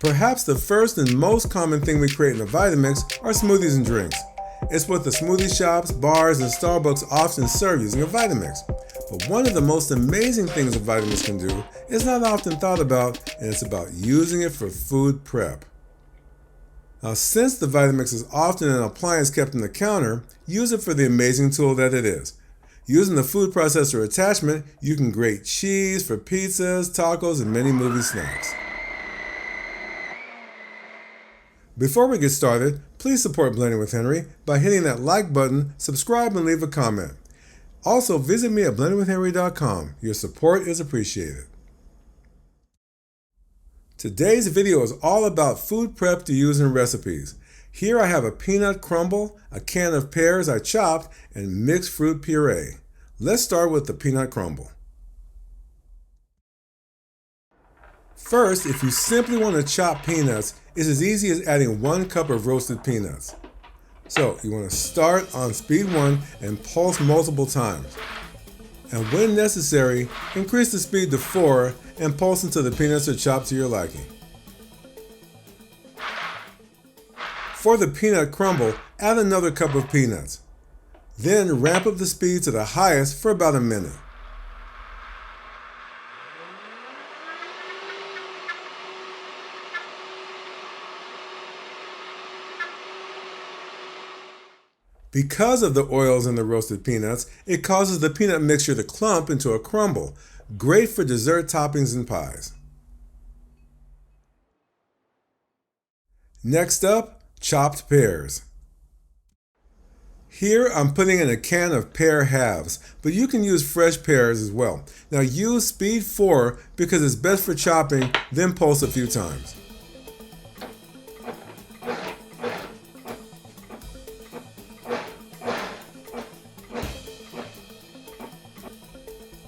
Perhaps the first and most common thing we create in a Vitamix are smoothies and drinks. It's what the smoothie shops, bars, and Starbucks often serve using a Vitamix. But one of the most amazing things a Vitamix can do is not often thought about, and it's about using it for food prep. Now, since the Vitamix is often an appliance kept on the counter, use it for the amazing tool that it is. Using the food processor attachment, you can grate cheese for pizzas, tacos, and many movie snacks. Before we get started, please support Blending with Henry by hitting that like button, subscribe, and leave a comment. Also, visit me at blendingwithhenry.com. Your support is appreciated. Today's video is all about food prep to use in recipes. Here I have a peanut crumble, a can of pears I chopped, and mixed fruit puree. Let's start with the peanut crumble. First, if you simply want to chop peanuts, it's as easy as adding 1 cup of roasted peanuts. So you want to start on speed 1 and pulse multiple times. And when necessary, increase the speed to 4 and pulse until the peanuts are chopped to your liking. For the peanut crumble, add another cup of peanuts. Then ramp up the speed to the highest for about a minute. Because of the oils in the roasted peanuts, it causes the peanut mixture to clump into a crumble, great for dessert toppings and pies. Next up, chopped pears. Here I'm putting in a can of pear halves, but you can use fresh pears as well. Now use speed 4 because it's best for chopping, then pulse a few times.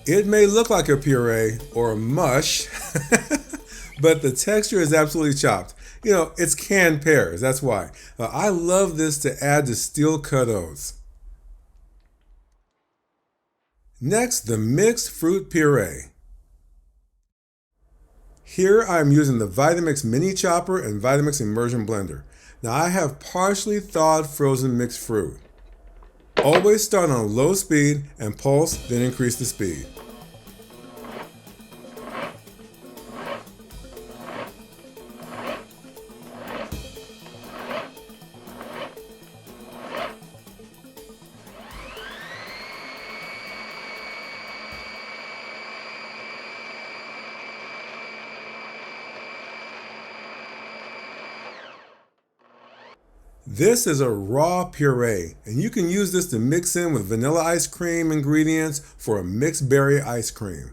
It may look like a puree or a mush, but the texture is absolutely chopped. You know, it's canned pears, that's why. I love this to add to steel cut oats. Next, the mixed fruit puree. Here I am using the Vitamix Mini Chopper and Vitamix Immersion Blender. Now I have partially thawed frozen mixed fruit. Always start on low speed and pulse, then increase the speed. This is a raw puree, and you can use this to mix in with vanilla ice cream ingredients for a mixed berry ice cream.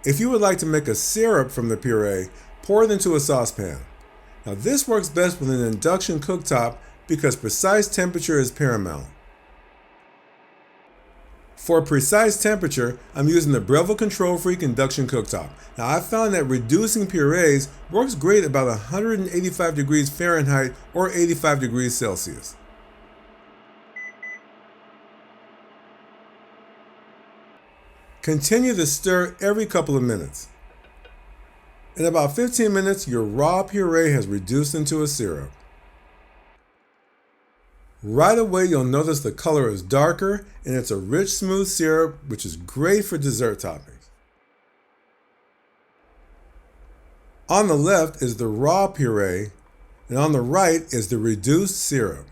If you would like to make a syrup from the puree, pour it into a saucepan. Now this works best with an Induction cooktop because precise temperature is paramount. For precise temperature, I'm using the Breville Control Freak Induction cooktop. Now I found that reducing purees works great about 185 degrees Fahrenheit or 85 degrees Celsius. Continue to stir every couple of minutes. In about 15 minutes, your raw puree has reduced into a syrup. Right away, you'll notice the color is darker and it's a rich, smooth syrup, which is great for dessert toppings. On the left is the raw puree, and on the right is the reduced syrup.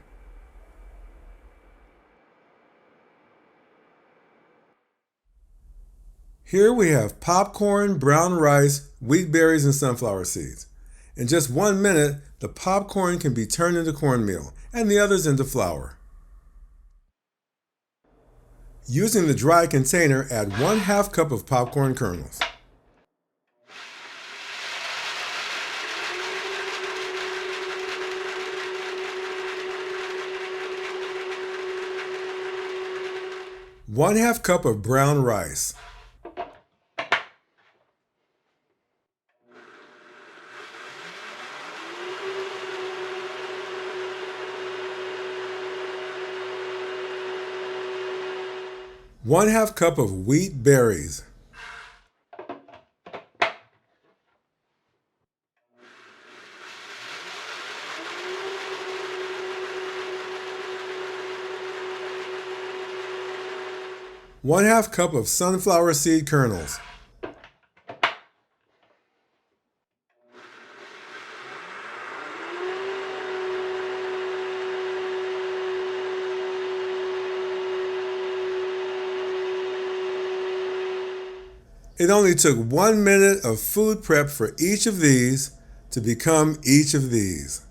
Here we have popcorn, brown rice, wheat berries, and sunflower seeds. In just 1 minute, the popcorn can be turned into cornmeal and the others into flour. Using the dry container, add 1/2 cup of popcorn kernels. One-half cup of brown rice. One-half cup of wheat berries. 1/2 cup of sunflower seed kernels, It only took 1 minute of food prep for each of these to become each of these.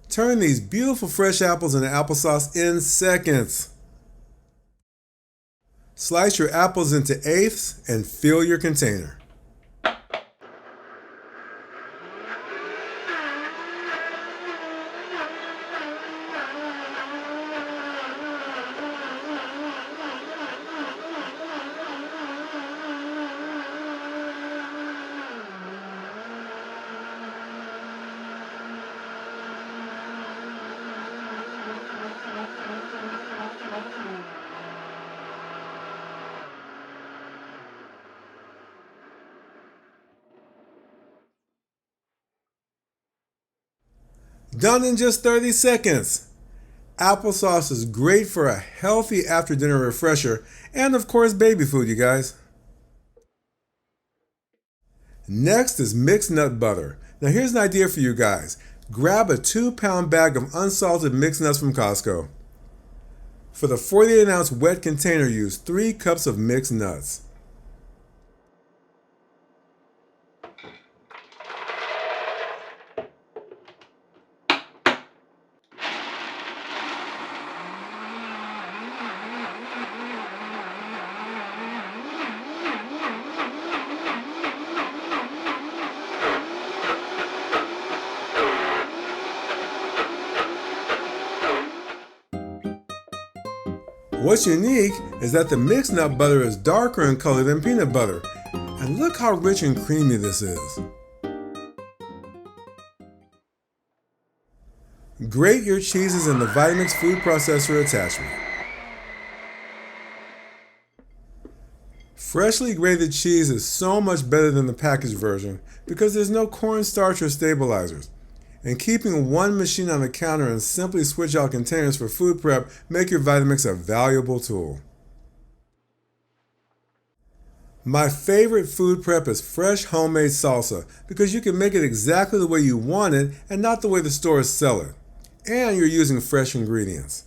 Turn these beautiful fresh apples into applesauce in seconds. Slice your apples into eighths and fill your container. Done in just 30 seconds. Applesauce is great for a healthy after dinner refresher and of course baby food, you guys. Next is mixed nut butter. Now here's an idea for you guys. Grab a 2-pound bag of unsalted mixed nuts from Costco. For the 48-ounce wet container, use 3 cups of mixed nuts. What's unique is that the mixed nut butter is darker in color than peanut butter. And look how rich and creamy this is. Grate your cheeses in the Vitamix food processor attachment. Freshly grated cheese is so much better than the packaged version because there's no cornstarch or stabilizers. And keeping one machine on the counter and simply switch out containers for food prep make your Vitamix a valuable tool. My favorite food prep is fresh homemade salsa because you can make it exactly the way you want it and not the way the stores sell it. And you're using fresh ingredients.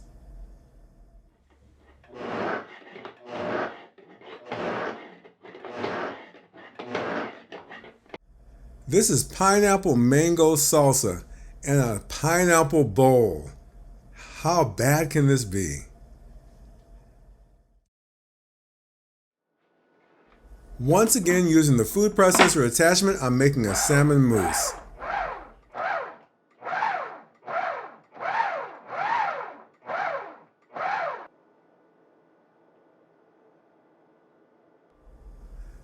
This is pineapple mango salsa in a pineapple bowl. How bad can this be? Once again, using the food processor attachment, I'm making a salmon mousse.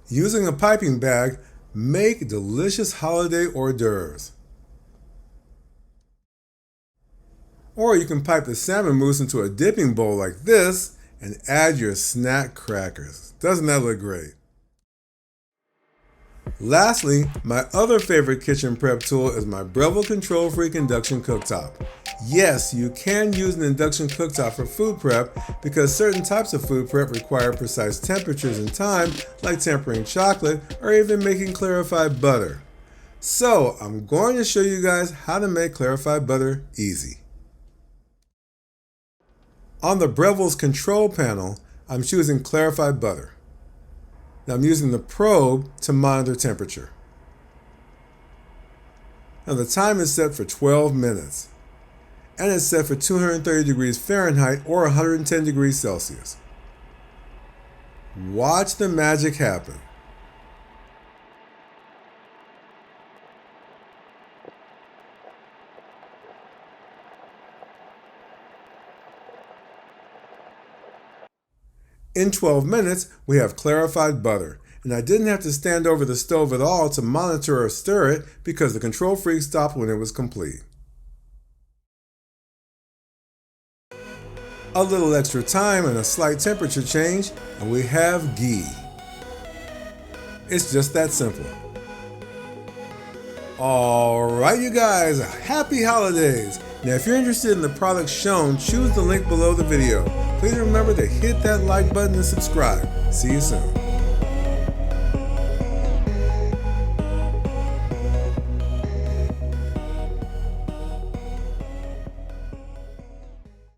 Using a piping bag, make delicious holiday hors d'oeuvres. Or you can pipe the salmon mousse into a dipping bowl like this and add your snack crackers. Doesn't that look great? Lastly, my other favorite kitchen prep tool is my Breville Control Freak Induction Cooktop. Yes, you can use an induction cooktop for food prep because certain types of food prep require precise temperatures and time, like tempering chocolate or even making clarified butter. So I'm going to show you guys how to make clarified butter easy. On the Breville's control panel, I'm choosing clarified butter. Now I'm using the probe to monitor temperature. Now the time is set for 12 minutes. And it's set for 230 degrees Fahrenheit or 110 degrees Celsius. Watch the magic happen. In 12 minutes, we have clarified butter, and I didn't have to stand over the stove at all to monitor or stir it because the control freak stopped when it was complete. A little extra time and a slight temperature change, and we have ghee. It's just that simple. Alright you guys, happy holidays! Now if you're interested in the products shown, choose the link below the video. Please remember to hit that like button and subscribe. See you soon.